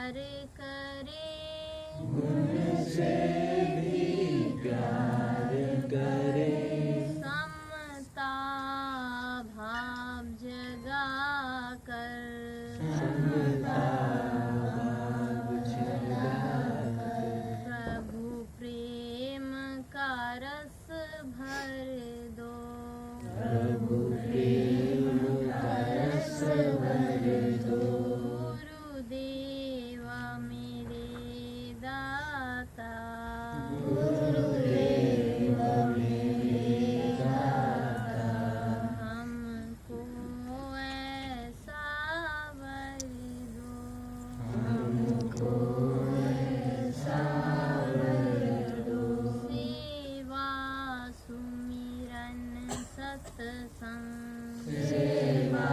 प्यार करे, गुण से भी प्यार करे, समता भाव जगा कर, समता भाव जगा कर, प्रभु प्रेम का रस भर दो, प्रभु प्रेम का रस भर दो, गुरुदेव मेरे दाता, गुरुदेव मेरे दाता, हमको ऐसा वर दो, हमको ऐसा वर दो, सेवा सुमिरन सत्संग, सेवा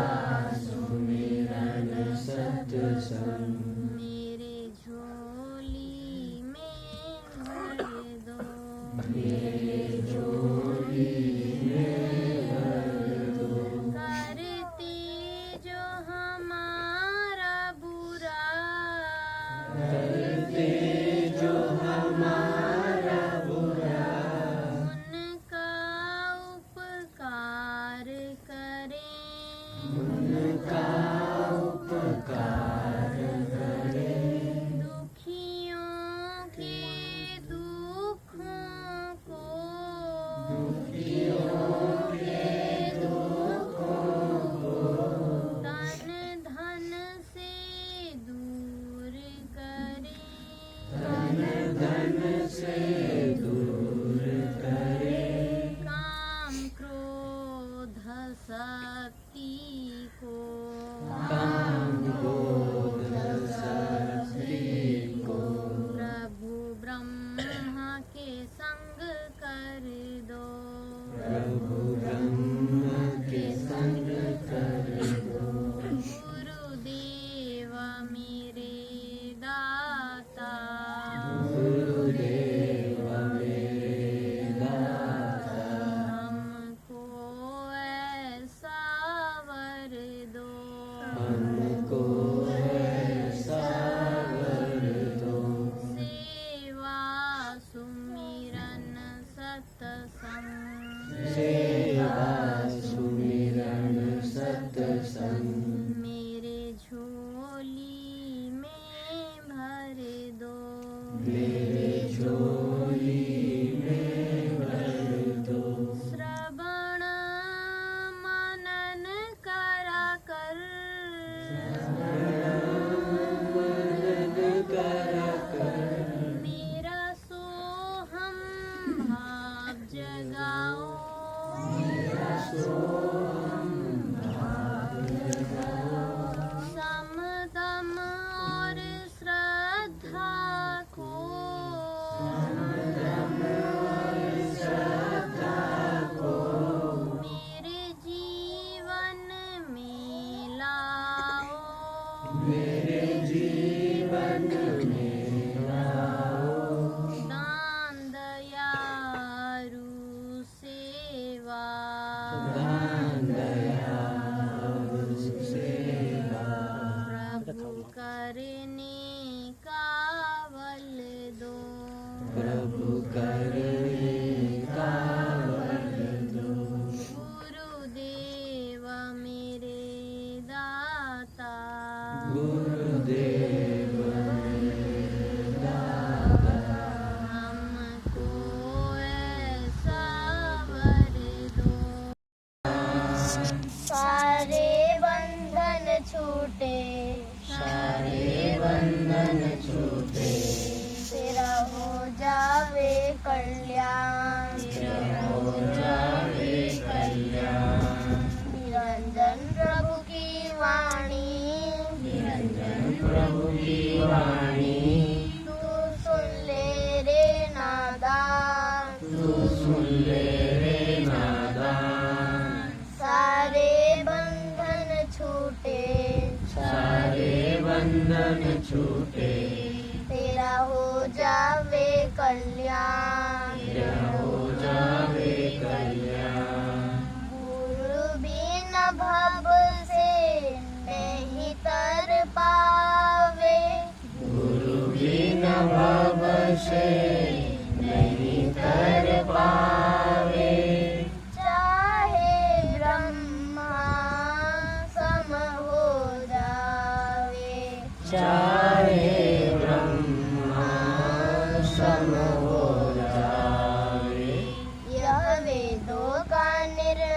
सुमिरन सत्संग, मेरे झोली में भर दो, मेरे झोली में भर दो, करते जो हमारा बुरा, करते जो हमारा बुरा, उनका उपकार करें, उनका उपकार करें, दुखियों के दुखों को, दुखियों के दुखों को, तन धन से दूर करें, तन धन से दूर करें, काम क्रोध शक्ति को, काम क्रोध शक्ति को, प्रभु ब्रह्मा के संग कर दो, प्रभु ब्रह्म के संग कर दो, गुरुदेव मेरे दाता, गुरुदेव मेरे दाता, हमको ऐसा वर दो, हमको ऐसा वर दो, सेवा सुमिरन सत्संग, सेवा सुमिरन सत्संग, मेरे झोली में भर दो, मेरे झोली में भर दो, श्रवण मनन करा कर, मनन करा कर, मेरा सोहम भाव जगाओ, सोहम भाव जगाओ, समदम और श्रद्धा को, समदम और श्रद्धा को, मेरे जीवन में लाओ, मेरे जीवन में लाओ, दान दयालु सेवा, दान दया और सेवा, प्रभु करने का बल दो, प्रभु करने का बल दो, गुरुदेव मेरे दाता, गुरुदेव मेरे दाता, हमको ऐसा वर दो, सारे बंधन छूटे, सारे बंधन छूटे, तेरा हो जावे कल्याण, तेरा हो जावे कल्याण, निरंजन प्रभु की वाणी, निरंजन प्रभु की वाणी, तू सुन ले रे नादान, तू सुन ले रे नादान, सारे बंधन छूटे, सारे बंधन छूटे, तेरा हो जावे कल्याण, तेरा हो जावे कल्याण, गुरु बिन भव से नहीं तर पावे, कहे ब्रह्मा सम हो जावे। यह वेदों का निर्णय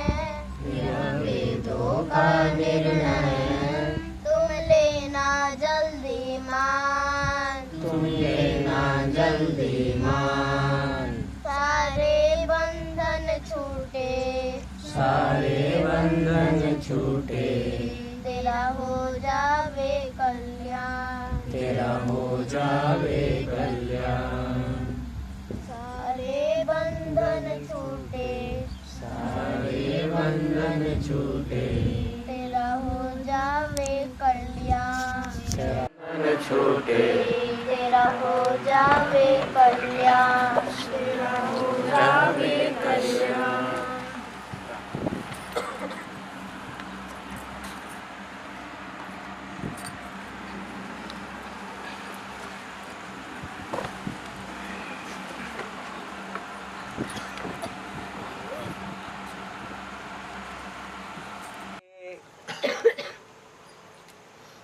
है, यह वेदों का निर्णय है, तुम लेना जल्दी मान। तुम लेना जल्दी मान। सारे बंधन छूटे, सारे बंधन छूटे, तेरा हो जावे कल्याण। तेरा हो जावे कल्याण। सारे बंधन छूटे, सारे बंधन छूटे, तेरा हो जावे कल्याण। तेरा बंधन छूटे, तेरा हो जावे कल्याण। तेरा हो जावे कल्याण।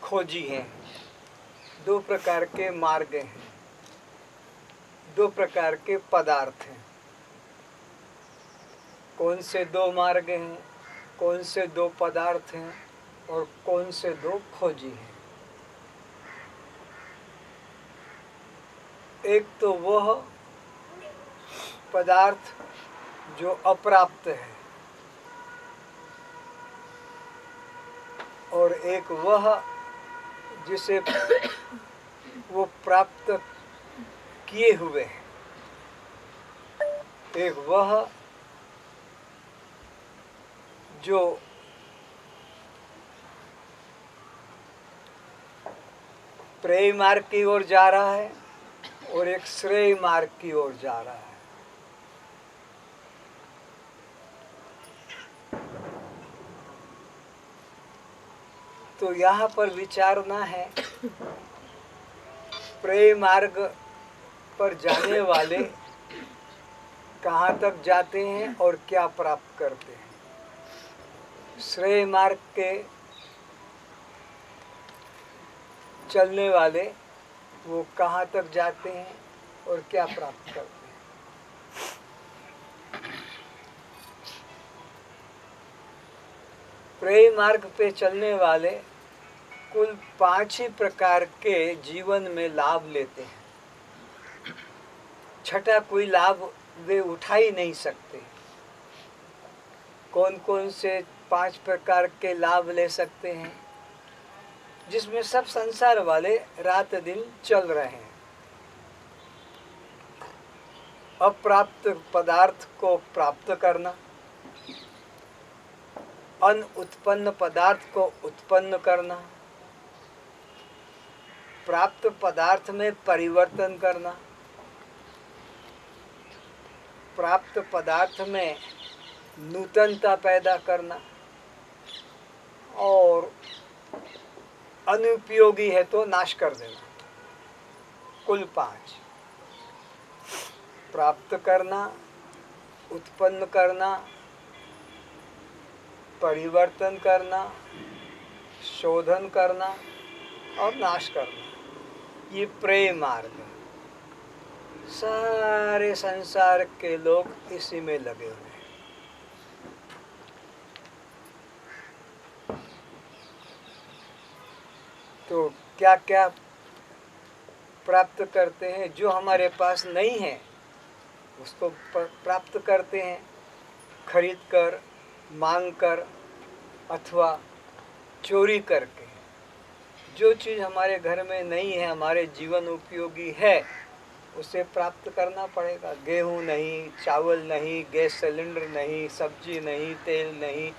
खोजी हैं। दो प्रकार के मार्ग हैं, दो प्रकार के पदार्थ हैं। कौन से दो मार्ग हैं, कौन से दो पदार्थ हैं और कौन से दो खोजी हैं? एक तो वह पदार्थ जो अप्राप्त है और एक वह जिसे वो प्राप्त किए हुए हैं। एक वह जो प्रेय मार्ग की ओर जा रहा है और एक श्रेय मार्ग की ओर जा रहा है। तो यहाँ पर विचारना है, प्रेय मार्ग पर जाने वाले कहाँ तक जाते हैं और क्या प्राप्त करते हैं। श्रेय मार्ग के चलने वाले वो कहाँ तक जाते हैं और क्या प्राप्त करते हैं। प्रेय मार्ग पे चलने वाले कुल 5 ही प्रकार के जीवन में लाभ लेते हैं। छठा कोई लाभ वे उठा ही नहीं सकते। कौन कौन से 5 प्रकार के लाभ ले सकते हैं, जिसमें सब संसार वाले रात दिन चल रहे हैं। अप्राप्त पदार्थ को प्राप्त करना, अनुत्पन्न पदार्थ को उत्पन्न करना, प्राप्त पदार्थ में परिवर्तन करना, प्राप्त पदार्थ में नूतनता पैदा करना और अनुपयोगी है तो नाश कर देना। कुल 5। प्राप्त करना, उत्पन्न करना, परिवर्तन करना, शोधन करना और नाश करना, ये प्रेय मार्ग है। सारे संसार के लोग इसी में लगे हुए हैं। तो क्या क्या प्राप्त करते हैं? जो हमारे पास नहीं है उसको प्राप्त करते हैं, खरीद कर, मांग कर अथवा चोरी करके। जो चीज़ हमारे घर में नहीं है, हमारे जीवन उपयोगी है, उसे प्राप्त करना पड़ेगा। गेहूं नहीं, चावल नहीं, गैस सिलेंडर नहीं, सब्जी नहीं, तेल नहीं,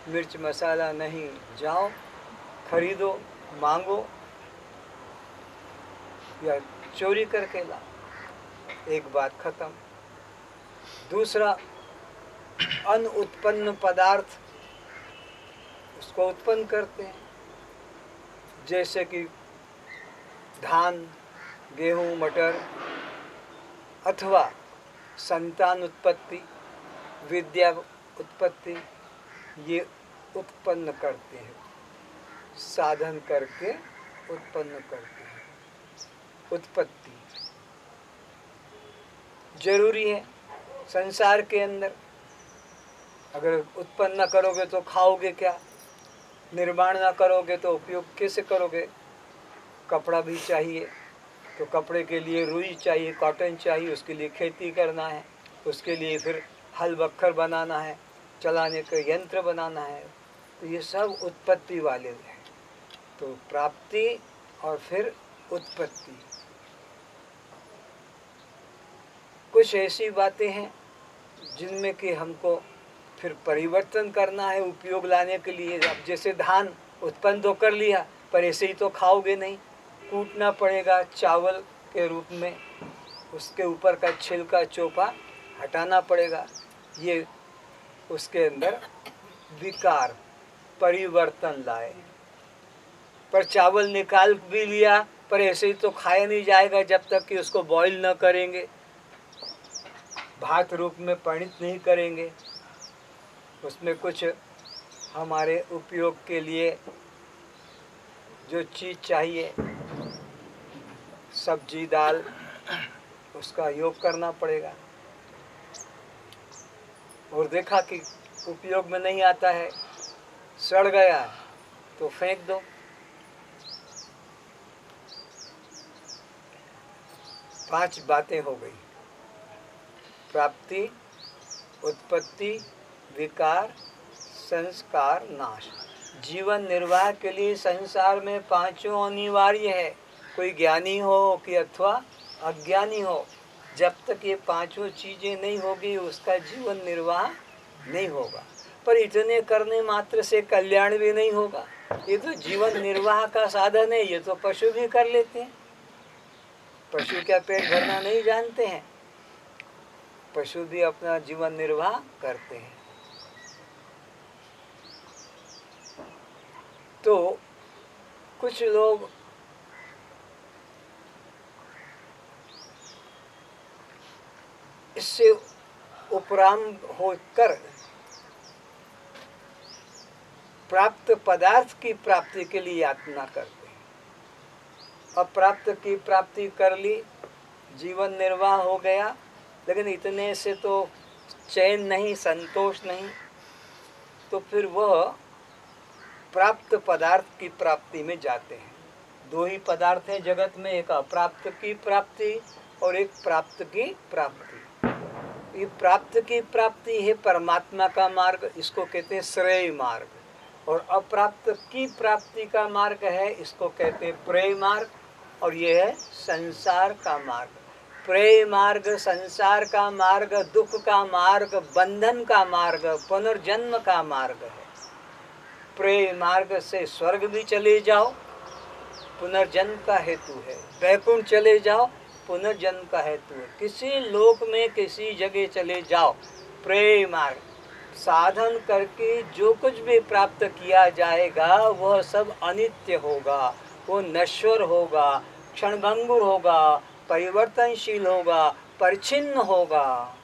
मिर्च मसाला नहीं। जाओ खरीदो, मांगो या चोरी करके लाओ। एक बात खत्म। दूसरा, अनुत्पन्न पदार्थ, उसको उत्पन्न करते हैं, जैसे कि धान, गेहूं, मटर, अथवा संतान उत्पत्ति, विद्या उत्पत्ति, ये उत्पन्न करते हैं, साधन करके उत्पन्न करते हैं। उत्पत्ति जरूरी है संसार के अंदर। अगर उत्पन्न न करोगे तो खाओगे क्या, निर्माण ना करोगे तो उपयोग कैसे करोगे। कपड़ा भी चाहिए तो कपड़े के लिए रुई चाहिए, कॉटन चाहिए, उसके लिए खेती करना है, उसके लिए फिर हल बख्तर बनाना है, चलाने का यंत्र बनाना है। तो ये सब उत्पत्ति वाले हैं। तो प्राप्ति और फिर उत्पत्ति। कुछ ऐसी बातें हैं जिनमें कि हमको फिर परिवर्तन करना है उपयोग लाने के लिए। अब जैसे धान उत्पन्न तो कर लिया, पर ऐसे ही तो खाओगे नहीं, कूटना पड़ेगा चावल के रूप में, उसके ऊपर का छिलका चोपा हटाना पड़ेगा। ये उसके अंदर विकार परिवर्तन लाए। पर चावल निकाल भी लिया, पर ऐसे ही तो खाया नहीं जाएगा जब तक कि उसको बॉईल न करेंगे, भात रूप में परिणित नहीं करेंगे। उसमें कुछ हमारे उपयोग के लिए जो चीज़ चाहिए, सब्जी दाल, उसका योग करना पड़ेगा। और देखा कि उपयोग में नहीं आता है, सड़ गया, तो फेंक दो। पांच बातें हो गई: प्राप्ति, उत्पत्ति, विकार, संस्कार, नाश। जीवन निर्वाह के लिए संसार में पांचों अनिवार्य है, कोई ज्ञानी हो कि अथवा अज्ञानी हो। जब तक ये पांचों चीजें नहीं होगी उसका जीवन निर्वाह नहीं होगा। पर इतने करने मात्र से कल्याण भी नहीं होगा। ये तो जीवन निर्वाह का साधन है, ये तो पशु भी कर लेते हैं। पशु क्या पेट भरना नहीं जानते हैं? पशु भी अपना जीवन निर्वाह करते हैं। तो कुछ लोग इससे उपराम होकर प्राप्त पदार्थ की प्राप्ति के लिए यातना करते हैं। अप्राप्त की प्राप्ति कर ली, जीवन निर्वाह हो गया, लेकिन इतने से तो चैन नहीं, संतोष नहीं। तो फिर वह प्राप्त पदार्थ की प्राप्ति में जाते हैं। दो ही पदार्थ हैं जगत में, एक अप्राप्त की प्राप्ति और एक प्राप्त की प्राप्ति। ये प्राप्त की प्राप्ति है परमात्मा का मार्ग, इसको कहते हैं श्रेय मार्ग। और अप्राप्त की प्राप्ति का मार्ग है, इसको कहते हैं प्रेय मार्ग। और ये है संसार का मार्ग। प्रेय मार्ग संसार का मार्ग, दुख का मार्ग, बंधन का मार्ग, पुनर्जन्म का मार्ग है। प्रेय मार्ग से स्वर्ग भी चले जाओ, पुनर्जन्म का हेतु है। वैकुंठ चले जाओ, पुनर्जन्म का हेतु है। किसी लोक में किसी जगह चले जाओ, प्रेय मार्ग साधन करके जो कुछ भी प्राप्त किया जाएगा वह सब अनित्य होगा, वो नश्वर होगा, क्षणभंगुर होगा, परिवर्तनशील होगा, परिच्छिन्न होगा।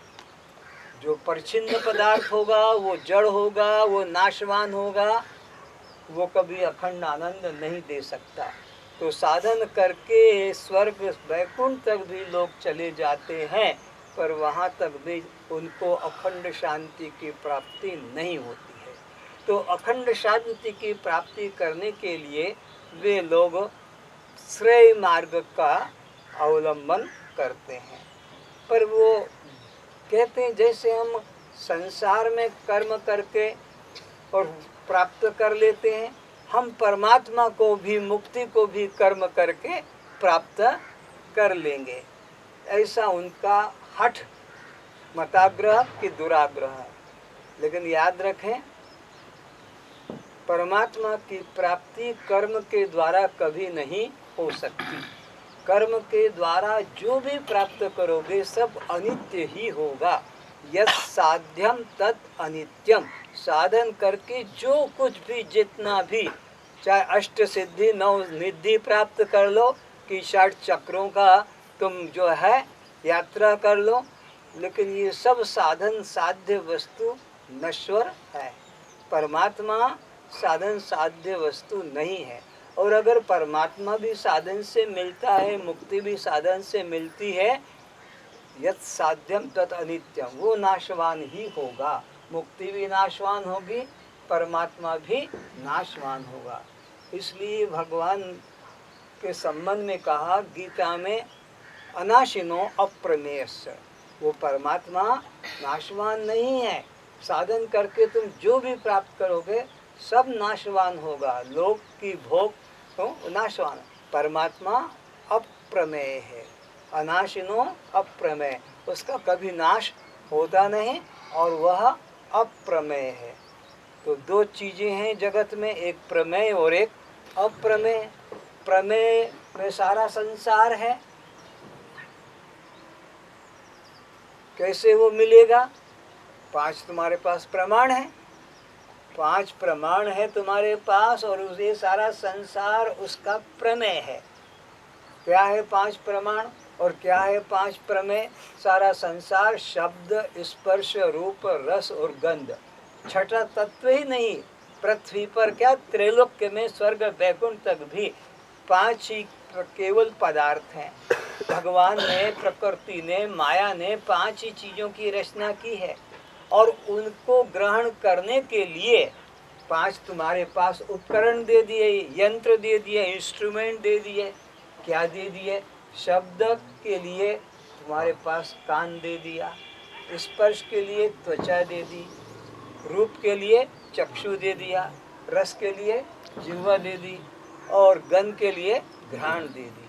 जो परिच्छिन्न पदार्थ होगा वो जड़ होगा, वो नाशवान होगा, वो कभी अखंड आनंद नहीं दे सकता। तो साधन करके स्वर्ग वैकुंठ तक भी लोग चले जाते हैं, पर वहाँ तक भी उनको अखंड शांति की प्राप्ति नहीं होती है। तो अखंड शांति की प्राप्ति करने के लिए वे लोग श्रेय मार्ग का अवलंबन करते हैं। पर वो कहते हैं जैसे हम संसार में कर्म करके और प्राप्त कर लेते हैं, हम परमात्मा को भी, मुक्ति को भी कर्म करके प्राप्त कर लेंगे। ऐसा उनका हठ, मताग्रह कि दुराग्रह है। लेकिन याद रखें, परमात्मा की प्राप्ति कर्म के द्वारा कभी नहीं हो सकती। कर्म के द्वारा जो भी प्राप्त करोगे सब अनित्य ही होगा। यत् साध्यम तत् अनित्यम। साधन करके जो कुछ भी, जितना भी, चाहे अष्ट सिद्धि नौ निधि प्राप्त कर लो कि 60 चक्रों का तुम जो है यात्रा कर लो, लेकिन ये सब साधन साध्य वस्तु नश्वर है। परमात्मा साधन साध्य वस्तु नहीं है। और अगर परमात्मा भी साधन से मिलता है, मुक्ति भी साधन से मिलती है, यत् साध्यम तत् अनित्यम, वो नाशवान ही होगा। मुक्ति भी नाशवान होगी, परमात्मा भी नाशवान होगा। इसलिए भगवान के संबंध में कहा गीता में, अनाशिनो अप्रमेयस्य, वो परमात्मा नाशवान नहीं है। साधन करके तुम जो भी प्राप्त करोगे सब नाशवान होगा। लोक की भोग तो नाशवान, परमात्मा अप्रमेय है। अनाशिनो अप्रमेय, उसका कभी नाश होता नहीं और वह अप्रमेय है। तो दो चीजें हैं जगत में, एक प्रमेय और एक अप्रमेय। प्रमेय में सारा संसार है, कैसे वो मिलेगा? 5 तुम्हारे पास प्रमाण है, 5 प्रमाण है तुम्हारे पास, और उसे सारा संसार उसका प्रमेय है। क्या है 5 प्रमाण और क्या है 5 प्रमेय? सारा संसार शब्द, स्पर्श, रूप, रस और गंध, छठा तत्व ही नहीं। पृथ्वी पर क्या, त्रैलोक्य में, स्वर्ग वैकुंठ तक भी 5 ही केवल पदार्थ हैं। भगवान ने, प्रकृति ने, माया ने 5 ही चीजों की रचना की है, और उनको ग्रहण करने के लिए 5 तुम्हारे पास उपकरण दे दिए, यंत्र दे दिए, इंस्ट्रूमेंट दे दिए। क्या दे दिए? शब्द के लिए तुम्हारे पास कान दे दिया, स्पर्श के लिए त्वचा दे दी, रूप के लिए चक्षु दे दिया, रस के लिए जिह्वा दे दी, और गंध के लिए घ्राण दे दी।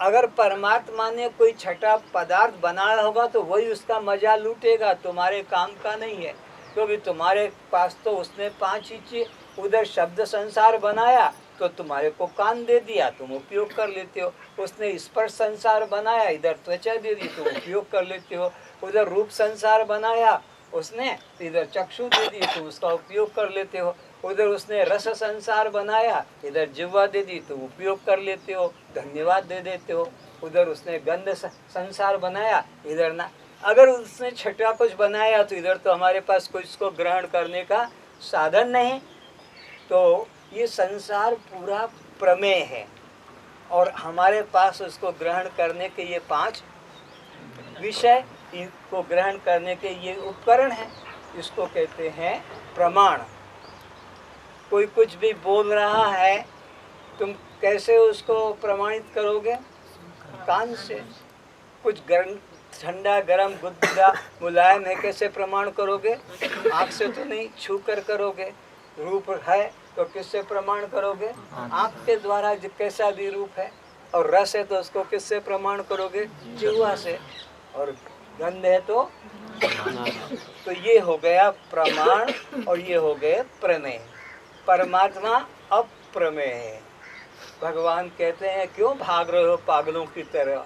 अगर परमात्मा ने कोई छठा पदार्थ बनाया होगा तो वही उसका मजा लूटेगा, तुम्हारे काम का नहीं है। क्योंकि तुम्हारे पास तो उसने 5 ही चीज, उधर शब्द संसार बनाया तो तुम्हारे को कान दे दिया, तुम उपयोग कर लेते हो। उसने स्पर्श संसार बनाया, इधर त्वचा दे दी, तुम उपयोग कर लेते हो। उधर रूप संसार बनाया उसने, इधर चक्षु दे दी, तुम उसका उपयोग कर लेते हो। उधर उसने रस संसार बनाया, इधर जिह्वा दे दी, तुम उपयोग कर लेते हो, धन्यवाद दे देते हो। उधर उसने गंध संसार बनाया, इधर ना। अगर उसने छठा कुछ बनाया तो इधर तो हमारे पास कुछ इसको ग्रहण करने का साधन नहीं। तो ये संसार पूरा प्रमेय है, और हमारे पास उसको ग्रहण करने के ये 5 विषय, इनको ग्रहण करने के ये उपकरण हैं। इसको कहते हैं प्रमाण। कोई कुछ भी बोल रहा है, तुम कैसे उसको प्रमाणित करोगे? कान से। कुछ गर्म, ठंडा, गरम, गुदगुदा, मुलायम है, कैसे प्रमाण करोगे? आँख से तो नहीं, छू कर करोगे। रूप है तो किससे प्रमाण करोगे? आँख के द्वारा, कैसा भी रूप है। और रस है तो उसको किससे प्रमाण करोगे? जिह्वा से। और गंध है तो ये हो गया प्रमाण, और ये हो गए प्रमेय। परमात्मा अप्रमेय है। भगवान कहते हैं, क्यों भाग रहे हो पागलों की तरह?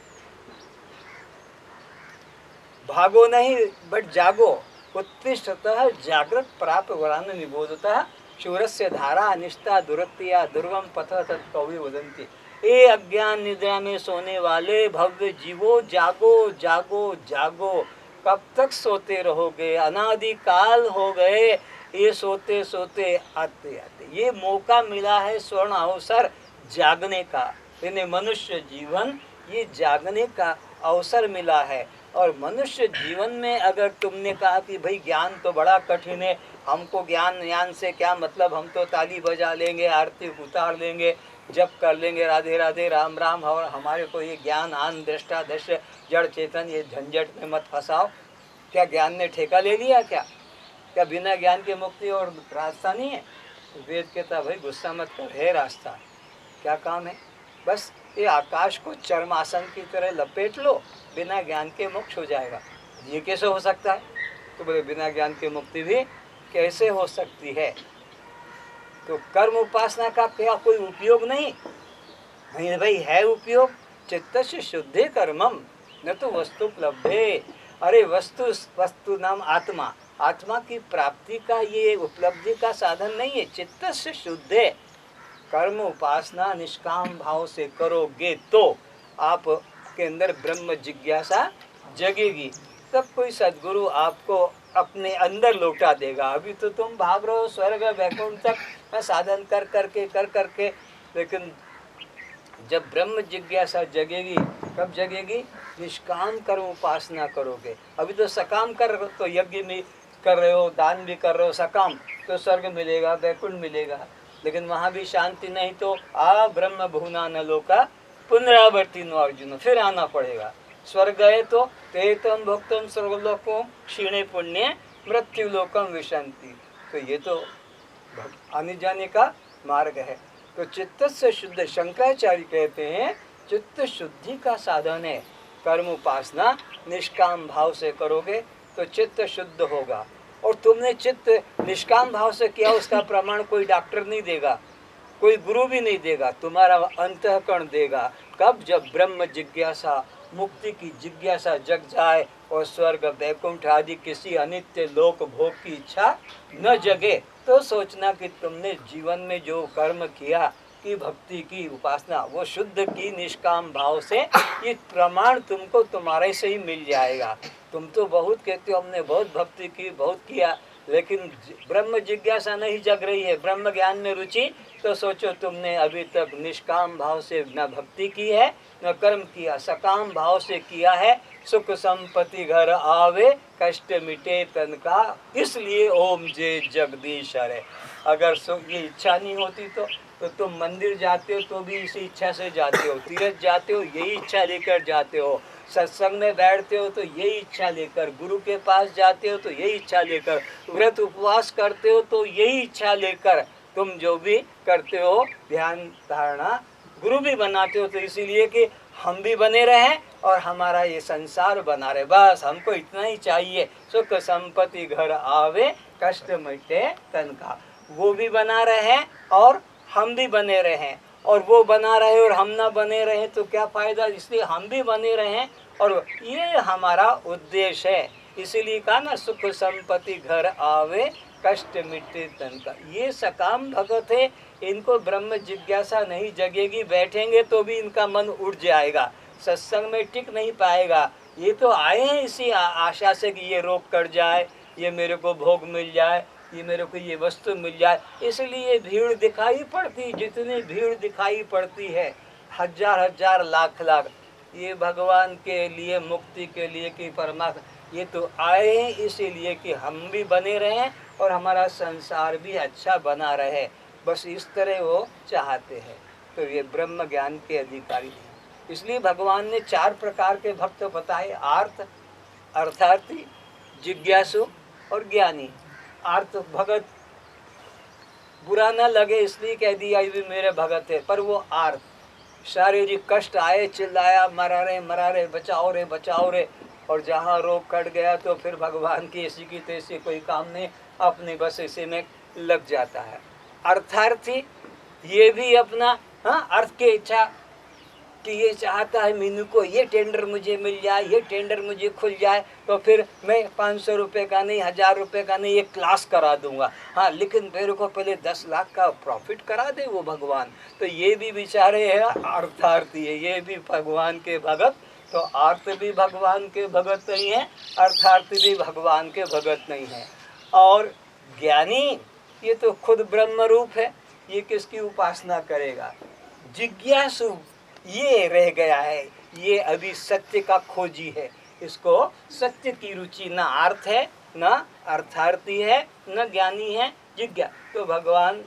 भागो नहीं, बट जागो। उत्तिष्ठतः जागृत प्राप्त वरान निबोधतः शूरस्य धारा अनिष्टा दुरत्या दुर्गम पथ तत्कवि वदंती। ए अज्ञान निद्रा में सोने वाले भव्य जीवो, जागो जागो जागो। कब तक सोते रहोगे? अनादि काल हो गए ये सोते सोते आते आते। ये मौका मिला है, स्वर्ण अवसर जागने का। इन्हें मनुष्य जीवन, ये जागने का अवसर मिला है। और मनुष्य जीवन में अगर तुमने कहा कि भाई ज्ञान तो बड़ा कठिन है, हमको ज्ञान से क्या मतलब, हम तो ताली बजा लेंगे, आरती उतार लेंगे, जप कर लेंगे, राधे राधे राम राम, और हमारे को ये ज्ञान आन दृष्टा दृश्य जड़ चेतन, ये झंझट में मत फंसाओ। क्या ज्ञान ने ठेका ले लिया? क्या बिना ज्ञान के मुक्ति और रास्ता नहीं है? वेद कहता भाई गुस्सा मत कर, है रास्ता। क्या काम है? बस ये आकाश को चरमासन की तरह लपेट लो, बिना ज्ञान के मोक्ष हो जाएगा। ये कैसे हो सकता है? तो बोले बिना ज्ञान के मुक्ति भी कैसे हो सकती है? तो कर्म उपासना का क्या कोई उपयोग नहीं भाई? है उपयोग। चित्तस्य शुद्धे कर्मम न तो वस्तु उपलब्धे। अरे वस्तु नाम आत्मा, आत्मा की प्राप्ति का ये उपलब्धि का साधन नहीं है। चित्तस्य शुद्धे, कर्म उपासना निष्काम भाव से करोगे तो आप के अंदर ब्रह्म जिज्ञासा जगेगी, तब कोई सद्गुरु आपको अपने अंदर लौटा देगा। अभी तो तुम भाग रहे हो स्वर्ग वैकुंठ तक, साधन कर करके लेकिन जब ब्रह्म जिज्ञासा जगेगी, कब जगेगी? निष्काम कर्म उपासना करोगे। अभी तो सकाम कर तो यज्ञ में कर रहे हो, दान भी कर रहे हो, सकाम तो स्वर्ग मिलेगा, वैकुंठ मिलेगा, लेकिन वहाँ भी शांति नहीं तो आ ब्रह्म भुवना न लोका पुनरावर्ती नो अर्जुन, फिर आना पड़ेगा। स्वर्ग गए तो तेतम भक्तम स्वर्गलोकों क्षीणे पुण्य मृत्यु लोकम विशंति। तो ये तो आने जाने का मार्ग है। तो चित्त से शुद्ध, शंकराचार्य कहते हैं चित्त शुद्धि का साधन है कर्म उपासना। निष्काम भाव से करोगे तो चित्त शुद्ध होगा। और तुमने चित्त निष्काम भाव से किया, उसका प्रमाण कोई डॉक्टर नहीं देगा, कोई गुरु भी नहीं देगा, तुम्हारा अंतःकरण देगा। कब? जब ब्रह्म जिज्ञासा, मुक्ति की जिज्ञासा जग जाए और स्वर्ग वैकुंठ आदि किसी अनित्य लोक भोग की इच्छा न जगे, तो सोचना कि तुमने जीवन में जो कर्म किया, की भक्ति की उपासना, वो शुद्ध की निष्काम भाव से, ये प्रमाण तुमको तुम्हारे से ही मिल जाएगा। तुम तो बहुत कहते हो हमने बहुत भक्ति की, बहुत किया, लेकिन ब्रह्म जिज्ञासा नहीं जग रही है, ब्रह्म ज्ञान में रुचि, तो सोचो तुमने अभी तक निष्काम भाव से न भक्ति की है न कर्म किया, सकाम भाव से किया है। सुख संपत्ति घर आवे, कष्ट मिटे तन का, इसलिए ओम जय जगदीश हरे। अगर ये इच्छा नहीं होती तो तुम मंदिर जाते हो तो भी इसी इच्छा से जाते हो, तीर्थ जाते हो यही इच्छा लेकर जाते हो, सत्संग में बैठते हो तो यही इच्छा लेकर, गुरु के पास जाते हो तो यही इच्छा लेकर, व्रत उपवास करते हो तो यही इच्छा लेकर तुम जो भी करते हो, ध्यान धारणा, गुरु भी बनाते हो तो इसीलिए कि हम भी बने रहें और हमारा ये संसार बना रहे, बस हमको इतना ही चाहिए। सुख संपत्ति घर आवे, कष्ट मिटे तन का, वो भी बना रहे और हम भी बने रहें। और वो बना रहे और हम ना बने रहें तो क्या फायदा, इसलिए हम भी बने रहें और ये हमारा उद्देश्य है। इसीलिए कहा ना, सुख संपत्ति घर आवे, कष्ट मिटे तन का। ये सकाम भगत है, इनको ब्रह्म जिज्ञासा नहीं जगेगी, बैठेंगे तो भी इनका मन उठ जाएगा, सत्संग में टिक नहीं पाएगा। ये तो आए हैं इसी आशा से कि ये रोग कट जाए, ये मेरे को भोग मिल जाए, ये मेरे को ये वस्तु मिल जाए, इसलिए भीड़ दिखाई पड़ती। जितनी भीड़ दिखाई पड़ती है, हजार हजार लाख लाख, ये भगवान के लिए, मुक्ति के लिए कि परमात्मा, ये तो आए हैं इसीलिए कि हम भी बने रहें और हमारा संसार भी अच्छा बना रहे, बस इस तरह वो चाहते हैं। तो ये ब्रह्म ज्ञान के अधिकारी हैं। इसलिए भगवान ने 4 प्रकार के भक्त बताए, आर्त, अर्थार्थी, जिज्ञासु और ज्ञानी। आर्त भगत बुरा न लगे इसलिए कह दिया ये भी मेरे भगत है, पर वो आर्त, शारीरिक कष्ट आए चिल्लाया, मरा रे बचाओ रे, और जहाँ रोग कट गया तो फिर भगवान की ऐसी की तैसी कोई काम नहीं, अपनी बस इसी में लग जाता है। अर्थार्थी ये भी अपना अर्थ की इच्छा कि ये चाहता है मीनू को ये टेंडर मुझे मिल जाए, ये टेंडर मुझे खुल जाए, तो फिर मैं 500 रुपये का नहीं, 1000 रुपये का नहीं, एक क्लास करा दूंगा, हाँ लेकिन मेरे को पहले 10 लाख का प्रॉफिट करा दे वो भगवान। तो ये भी बेचारे है अर्थार्थी है, ये भी भगवान के भगत। तो आर्त भी भगवान के भगत नहीं है, अर्थार्थी भी भगवान के भगत नहीं है। और ज्ञानी ये तो खुद ब्रह्म रूप है, ये किसकी उपासना करेगा। जिज्ञासु ये रह गया है, ये अभी सत्य का खोजी है, इसको सत्य की रुचि न अर्थ है, न अर्थार्थी है, न ज्ञानी है, जिज्ञा। तो भगवान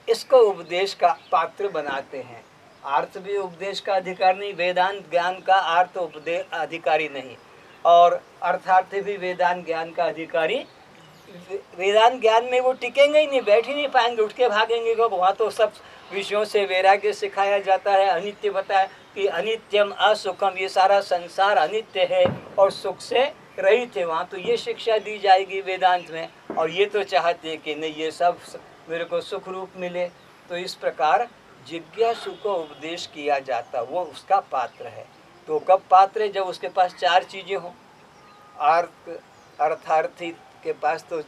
इसको उपदेश का पात्र बनाते हैं। अर्थ भी उपदेश का अधिकार नहीं, वेदांत ज्ञान का अर्थ उपदेश अधिकारी नहीं, और अर्थार्थी भी वेदांत ज्ञान का अधिकारी। वेदांत ज्ञान में वो टिकेंगे ही नहीं, बैठ ही नहीं पाएंगे, उठ के भागेंगे। वहाँ तो सब विषयों से वैराग्य सिखाया जाता है, अनित्य बताया कि अनित्यम असुखम, ये सारा संसार अनित्य है और सुख से रहित है। वहाँ तो ये शिक्षा दी जाएगी वेदांत में, और ये तो चाहते हैं कि नहीं ये सब मेरे को सुख रूप मिले। तो इस प्रकार जिज्ञासु को उपदेश किया जाता, वो उसका पात्र है। तो कब पात्र है? जब उसके पास 4 चीज़ें हों। अर्थार्थी के पास तो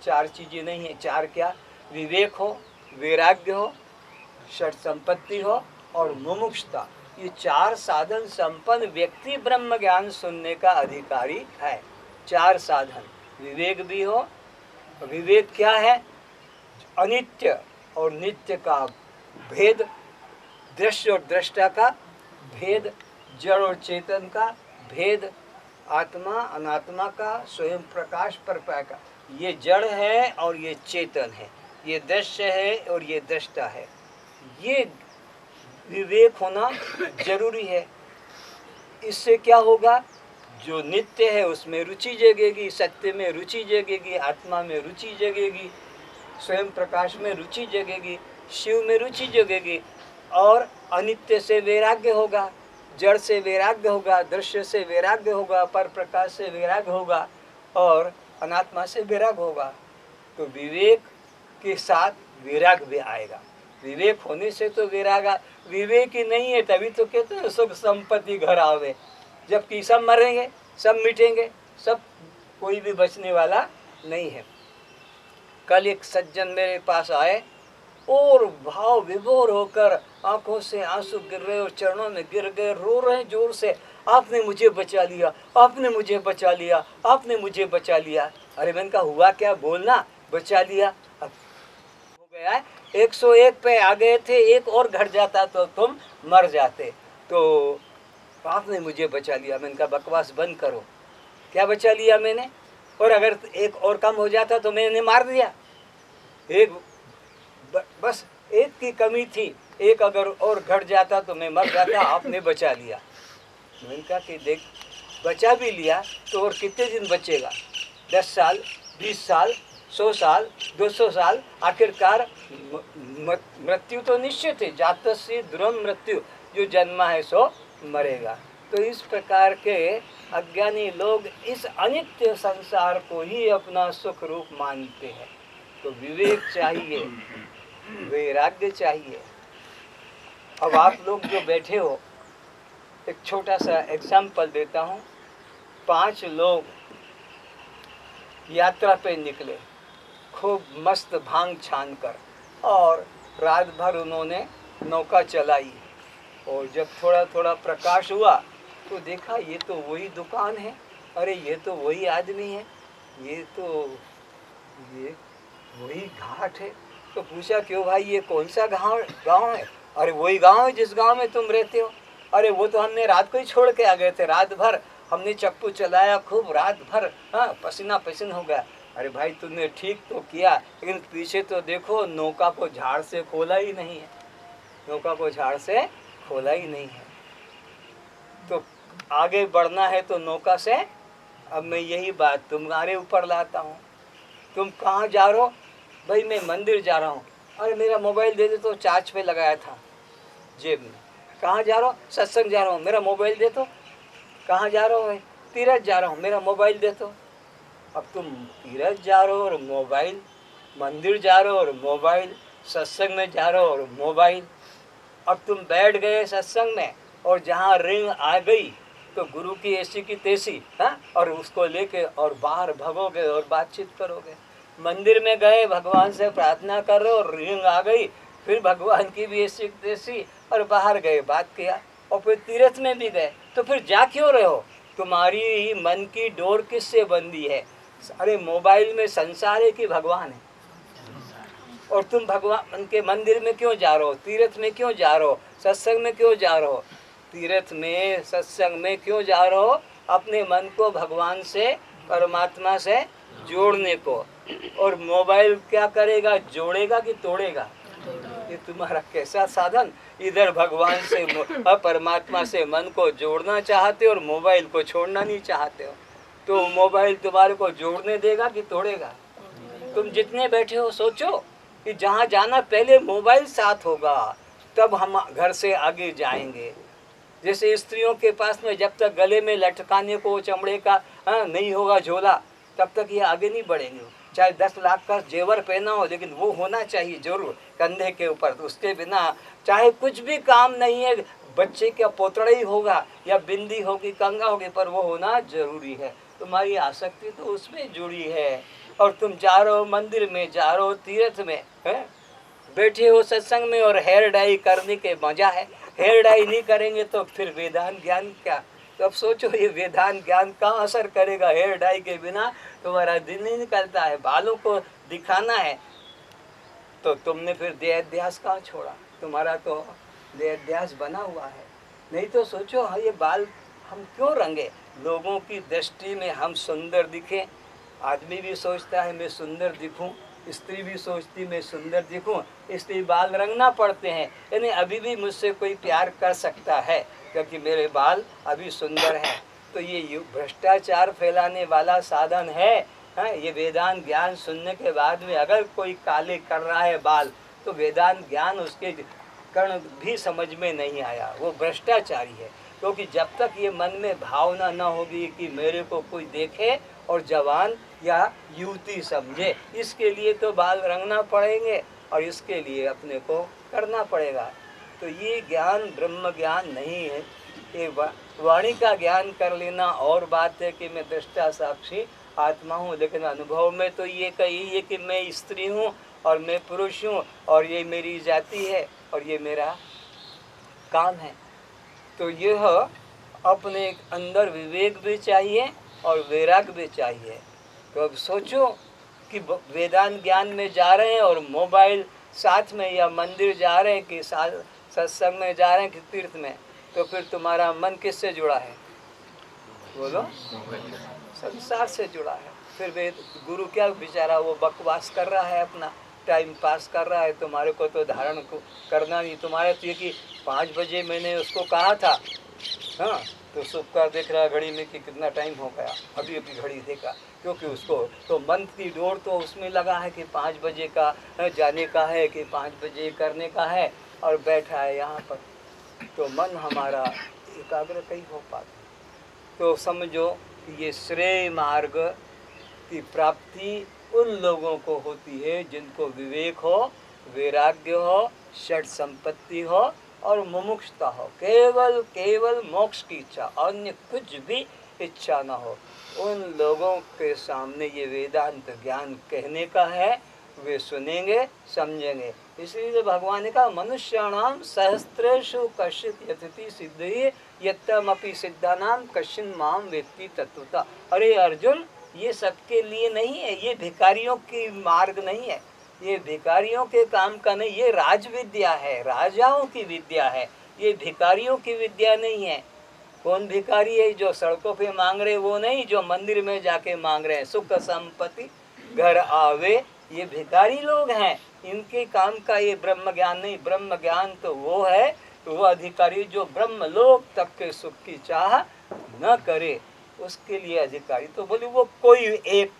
4 चीज़ें नहीं है। 4 क्या? विवेक हो, वैराग्य हो, षट संपत्ति हो और मुमुक्षुता। ये 4 साधन संपन्न व्यक्ति ब्रह्म ज्ञान सुनने का अधिकारी है। 4 साधन, विवेक भी हो। विवेक क्या है? अनित्य और नित्य का भेद, दृश्य और दृष्टा का भेद, जड़ और चेतन का भेद, आत्मा अनात्मा का, स्वयं प्रकाश परपाय का। ये जड़ है और ये चेतन है, ये दृश्य है और ये दृष्टा है। ये विवेक होना जरूरी है। इससे क्या होगा? जो नित्य है उसमें रुचि जगेगी, सत्य में रुचि जगेगी, आत्मा में रुचि जगेगी, स्वयं प्रकाश में रुचि जगेगी, शिव में रुचि जगेगी। और अनित्य से वैराग्य होगा, जड़ से वैराग्य होगा, दृश्य से वैराग्य होगा, पर प्रकाश से वैराग्य होगा और अनात्मा से वैराग्य होगा। तो विवेक के साथ वैराग्य भी आएगा। विवेक होने से तो वैराग्य, विवेक ही नहीं है तभी तो कहते हैं सुख संपत्ति घर आवे। जबकि सब मरेंगे, सब मिटेंगे, सब कोई भी बचने वाला नहीं है। कल एक सज्जन मेरे पास आए और भाव विभोर होकर आंखों से आंसू गिर रहे और चरणों में गिर गए, रो रहे हैं जोर से, आपने मुझे बचा लिया, आपने मुझे बचा लिया, आपने मुझे बचा लिया। अरे मैंने कहा हुआ क्या, बोलना, बचा लिया। अब हो गया है, 101 पे आ गए थे, एक और घट जाता तो तुम मर जाते। तो आपने मुझे बचा लिया। मैंने कहा बकवास बंद करो, क्या बचा लिया मैंने? और अगर एक और कम हो जाता तो मैंने मार दिया। एक बस एक की कमी थी, एक अगर और घट जाता तो मैं मर जाता, आपने बचा लिया। मैंने कहा कि देख बचा भी लिया तो और कितने दिन बचेगा? 10 साल, 20 साल, 100 साल, 200 साल, आखिरकार मृत्यु तो निश्चित है। जातस्य ध्रुवं मृत्यु, जो जन्मा है सो मरेगा। तो इस प्रकार के अज्ञानी लोग इस अनित्य संसार को ही अपना सुख रूप मानते हैं। तो विवेक चाहिए, वैराग्य चाहिए। अब आप लोग जो बैठे हो, एक छोटा सा एग्जाम्पल देता हूँ। 5 लोग यात्रा पे निकले, खूब मस्त भांग छान कर, और रात भर उन्होंने नौका चलाई। और जब थोड़ा थोड़ा प्रकाश हुआ तो देखा ये तो वही दुकान है, अरे ये तो वही आदमी है, ये वही घाट है। तो पूछा क्यों भाई ये कौन सा गांव है? अरे वही गांव है जिस गांव में तुम रहते हो। अरे वो तो हमने रात को ही छोड़ के आ गए थे, रात भर हमने चप्पू चलाया खूब, रात भर हाँ पसीना पसीन हो गया। अरे भाई तुमने ठीक तो किया, लेकिन पीछे तो देखो नौका को झाड़ से खोला ही नहीं है, नौका को झाड़ से खोला ही नहीं है। तो आगे बढ़ना है तो नौका से। अब मैं यही बात तुम्हारे ऊपर लाता हूँ। तुम कहाँ जा रहे हो? भाई मैं मंदिर जा रहा हूँ। अरे मेरा मोबाइल दे दे, तो चार्ज पे लगाया था जेब में। कहाँ जा रहा हो? सत्संग जा रहा हूँ, मेरा मोबाइल दे दो। कहाँ जा रहा हो? तीरथ जा रहा हूँ, मेरा मोबाइल दे दो। अब तुम तीरथ जा रहे हो और मोबाइल, मंदिर जा रहे हो और मोबाइल, सत्संग में जा रहे हो और मोबाइल। अब तुम बैठ गए सत्संग में और जहाँ रिंग आ गई तो गुरु की ऐसी की तैसी, हाँ, और उसको लेके और बाहर भगोगे और बातचीत करोगे। मंदिर में गए, भगवान से प्रार्थना कर रहे हो और रिंग आ गई, फिर भगवान की भी ऐसी तैसी और बाहर गए बात किया। और फिर तीर्थ में भी गए, तो फिर जा क्यों रहे हो? तुम्हारी ही मन की डोर किससे बंदी है? अरे मोबाइल में संसार है कि भगवान है? और तुम भगवान के मंदिर में क्यों जा रहे हो? तीर्थ में क्यों जा रहे हो? सत्संग में क्यों जा रहे हो? तीर्थ में सत्संग में क्यों जा रहे हो? अपने मन को भगवान से, परमात्मा से जोड़ने को। और मोबाइल क्या करेगा? जोड़ेगा कि तोड़ेगा? ये तुम्हारा कैसा साधन? इधर भगवान से परमात्मा से मन को जोड़ना चाहते हो और मोबाइल को छोड़ना नहीं चाहते हो। तो मोबाइल तुम्हारे को जोड़ने देगा कि तोड़ेगा? तुम जितने बैठे हो सोचो कि जहाँ जाना पहले मोबाइल साथ होगा, तब हम घर से आगे जाएंगे। जैसे स्त्रियों के पास में जब तक गले में लटकाने को चमड़े का नहीं होगा झोला, तब तक ये आगे नहीं बढ़ेंगे। चाहे 10 लाख का जेवर पहना हो, लेकिन वो होना चाहिए जरूर कंधे के ऊपर। तो उसके बिना चाहे कुछ भी काम नहीं है, बच्चे का पोतड़ा ही होगा या बिंदी होगी, कंगा होगी, पर वो होना जरूरी है। तुम्हारी आसक्ति तो उसमें जुड़ी है। और तुम जा रहे हो मंदिर में, जा रहे हो तीर्थ में, है? बैठे हो सत्संग में और हेयर डाई करने के मजा है। हेयर डाई नहीं करेंगे तो फिर वेदांत ज्ञान क्या? तो अब सोचो ये वेदांत ज्ञान कहाँ असर करेगा? हेयर डाई के बिना तुम्हारा दिन नहीं निकलता है। बालों को दिखाना है तो तुमने फिर देहाध्यास कहाँ छोड़ा? तुम्हारा तो देहाध्यास बना हुआ है। नहीं तो सोचो हाँ ये बाल हम क्यों रंगे? लोगों की दृष्टि में हम सुंदर दिखें। आदमी भी सोचता है मैं सुंदर दिखूं, स्त्री भी सोचती मैं सुंदर दिखूं, इसलिए बाल रंगना पड़ते हैं। यानी अभी भी मुझसे कोई प्यार कर सकता है क्योंकि मेरे बाल अभी सुंदर हैं। तो ये भ्रष्टाचार फैलाने वाला साधन है। हाँ, ये वेदांत ज्ञान सुनने के बाद में अगर कोई काले कर रहा है बाल, तो वेदांत ज्ञान उसके कर्ण भी समझ में नहीं आया, वो भ्रष्टाचारी है। क्योंकि जब तक ये मन में भावना न होगी कि मेरे को कोई देखे और जवान या युवती समझे, इसके लिए तो बाल रंगना पड़ेंगे और इसके लिए अपने को करना पड़ेगा। तो ये ज्ञान ब्रह्म ज्ञान नहीं है। ये वाणी का ज्ञान कर लेना और बात है कि मैं दृष्टा साक्षी आत्मा हूँ, लेकिन अनुभव में तो ये कही है कि मैं स्त्री हूँ और मैं पुरुष हूँ और ये मेरी जाति है और ये मेरा काम है। तो यह अपने अंदर विवेक भी चाहिए और वैराग्य भी चाहिए। तो अब सोचो कि वेदांत ज्ञान में जा रहे हैं और मोबाइल साथ में, या मंदिर जा रहे हैं कि सत्संग में जा रहे हैं कि तीर्थ में, तो फिर तुम्हारा मन किससे जुड़ा है? बोलो, संसार से जुड़ा है। फिर वे गुरु क्या बेचारा वो बकवास कर रहा है, अपना टाइम पास कर रहा है। तुम्हारे को तो धारण को करना नहीं। तुम्हारे तो ये कि 5 बजे मैंने उसको कहा था, हाँ, तो सुबह देख रहा घड़ी में कि कितना टाइम हो गया, अभी अभी घड़ी देखा, क्योंकि उसको तो मन की डोर तो उसमें लगा है कि 5 बजे का जाने का है, कि 5 बजे करने का है, और बैठा है यहाँ पर। तो मन हमारा एकाग्र कहीं हो पाता। तो समझो कि ये श्रेय मार्ग की प्राप्ति उन लोगों को होती है जिनको विवेक हो, वैराग्य हो, षट संपत्ति हो और मुमुक्षुता हो। केवल मोक्ष की इच्छा, अन्य कुछ भी इच्छा न हो। उन लोगों के सामने ये वेदांत ज्ञान कहने का है, वे सुनेंगे, समझेंगे। इसलिए तो भगवान ने कहा मनुष्याणाम सहस्रेषु कश्चित् यतति सिद्धि यत्तमपि सिद्धानाम कश्चिन् माम वेत्ति तत्वतः। अरे अर्जुन, ये सबके लिए नहीं है, ये भिखारियों की मार्ग नहीं है, ये भिखारियों के काम का नहीं, ये राज विद्या है, राजाओं की विद्या है, ये भिखारियों की विद्या नहीं है। कौन भिखारी है? जो सड़कों पे मांग रहे वो नहीं, जो मंदिर में जाके मांग रहे हैं सुख संपत्ति घर आवे, ये भिखारी लोग हैं। इनके काम का ये ब्रह्म ज्ञान नहीं। ब्रह्म ज्ञान तो वो है, तो वो अधिकारी जो ब्रह्म लोक तक के सुख की चाह न करे, उसके लिए अधिकारी। तो बोले वो कोई एक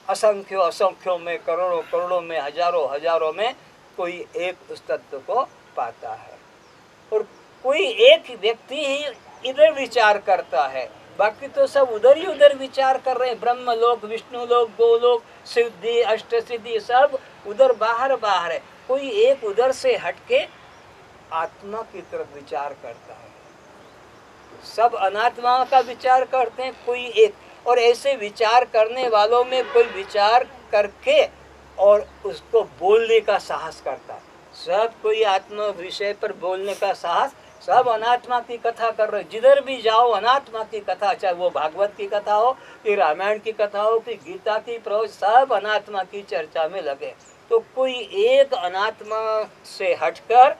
असंख्यों में, करोड़ों में, हजारों में कोई एक उस तत्व को पाता है। और कोई एक व्यक्ति ही इधर विचार करता है, बाकी तो सब उधर ही उधर विचार कर रहे हैं। ब्रह्म लोक, विष्णु लोक, गोलोक, सिद्धि, अष्ट सिद्धि सब उधर बाहर है। कोई एक उधर से हटके आत्मा की तरफ विचार करता है। सब अनात्मा का विचार करते हैं, कोई एक। और ऐसे विचार करने वालों में कोई विचार करके और उसको बोलने का साहस करता है। सब कोई आत्मा विषय पर बोलने का साहस, सब अनात्मा की कथा कर रहे। जिधर भी जाओ अनात्मा की कथा, चाहे वो भागवत की कथा हो कि रामायण की कथा हो कि गीता की प्रवचन, सब अनात्मा की चर्चा में लगे। तो कोई एक अनात्मा से हटकर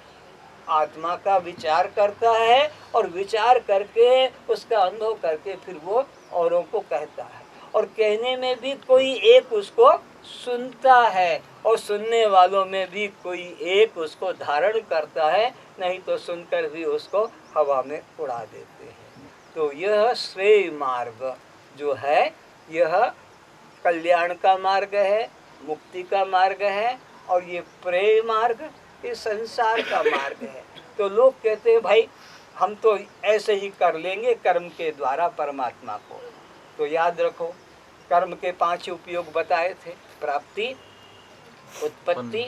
आत्मा का विचार करता है और विचार करके उसका अनुभव करके फिर वो औरों को कहता है। और कहने में भी कोई एक उसको सुनता है और सुनने वालों में भी कोई एक उसको धारण करता है, नहीं तो सुनकर भी उसको हवा में उड़ा देते हैं। तो यह श्रेय मार्ग जो है, यह कल्याण का मार्ग है, मुक्ति का मार्ग है, और ये प्रेय मार्ग ये संसार का मार्ग है। तो लोग कहते हैं भाई हम तो ऐसे ही कर लेंगे कर्म के द्वारा परमात्मा को। तो याद रखो, कर्म के 5 उपयोग बताए थे, प्राप्ति, उत्पत्ति,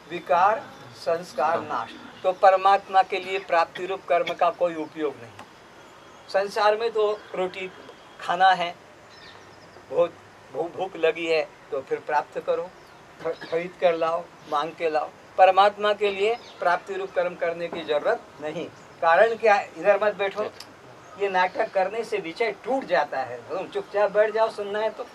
विकार, संस्कार, नाश। तो परमात्मा के लिए प्राप्ति रूप कर्म का कोई उपयोग नहीं। संसार में तो रोटी खाना है, बहुत भूख लगी है तो फिर प्राप्त करो, खरीद कर लाओ, मांग के लाओ। परमात्मा के लिए प्राप्ति रूप कर्म करने की जरूरत नहीं। कारण क्या? इधर मत बैठो, ये नाटक करने से विषय टूट जाता है। तुम चुपचाप बैठ जाओ, सुनना है तो।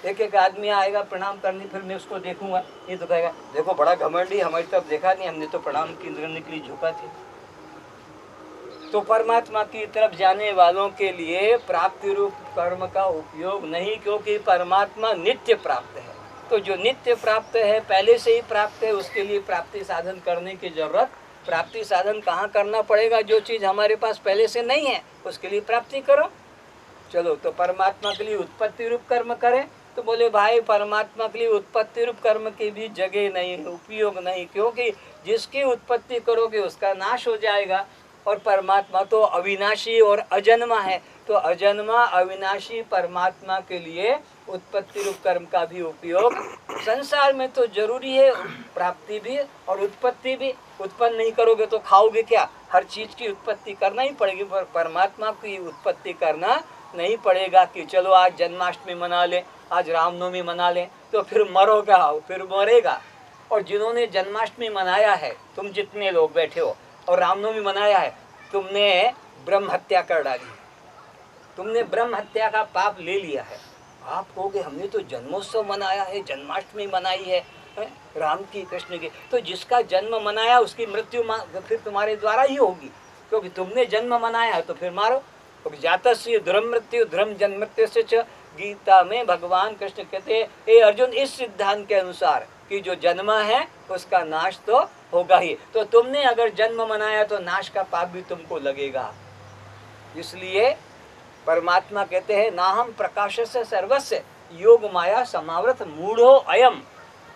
एक एक आदमी आएगा प्रणाम करने, फिर मैं उसको देखूंगा, ये तो कहेगा देखो बड़ा घमंडी, हमारी तरफ देखा नहीं, हमने तो प्रणाम करने के लिए झुका थे। तो परमात्मा की तरफ जाने वालों के लिए प्राप्ति रूप कर्म का उपयोग नहीं, क्योंकि परमात्मा नित्य प्राप्त है। तो जो नित्य प्राप्त है, पहले से ही प्राप्त है, उसके लिए प्राप्ति साधन करने की जरूरत, प्राप्ति साधन कहाँ करना पड़ेगा? जो चीज़ हमारे पास पहले से नहीं है उसके लिए प्राप्ति करो। चलो, तो परमात्मा के लिए उत्पत्ति रूप कर्म करें, तो बोले भाई परमात्मा के लिए उत्पत्ति रूप कर्म की भी जगह नहीं, उपयोग नहीं, क्योंकि जिसकी उत्पत्ति करोगे उसका नाश हो जाएगा, और परमात्मा तो अविनाशी और अजन्मा है। तो अजन्मा अविनाशी परमात्मा के लिए उत्पत्ति रूप कर्म का भी उपयोग संसार में तो जरूरी है, प्राप्ति भी और उत्पत्ति भी। उत्पन्न नहीं करोगे तो खाओगे क्या? हर चीज की उत्पत्ति करना ही पड़ेगी, पर परमात्मा की उत्पत्ति करना नहीं पड़ेगा कि चलो आज जन्माष्टमी मना लें, आज रामनवमी मना लें, तो फिर मरोगा, फिर मरेगा। और जिन्होंने जन्माष्टमी मनाया है, तुम जितने लोग बैठे हो, और रामनवमी मनाया है, तुमने ब्रह्म हत्या कर डाली, तुमने ब्रह्म हत्या का पाप ले लिया है। आप कहोगे हमने तो जन्मोत्सव मनाया है, जन्माष्टमी मनाई है, राम की कृष्ण की। तो जिसका जन्म मनाया उसकी मृत्यु फिर तुम्हारे द्वारा ही होगी, क्योंकि तुमने जन्म मनाया है तो फिर मारो। क्योंकि जातस्य ध्रुव मृत्यु ध्रुव जन्म मृत्यु से च, गीता में भगवान कृष्ण कहते हैं हे अर्जुन, इस सिद्धांत के अनुसार कि जो जन्म है उसका नाश तो होगा ही। तो तुमने अगर जन्म मनाया तो नाश का पाप भी तुमको लगेगा। इसलिए परमात्मा कहते हैं नाहम प्रकाशस्य सर्वस्य योग माया समावृत मूढ़ो अयम।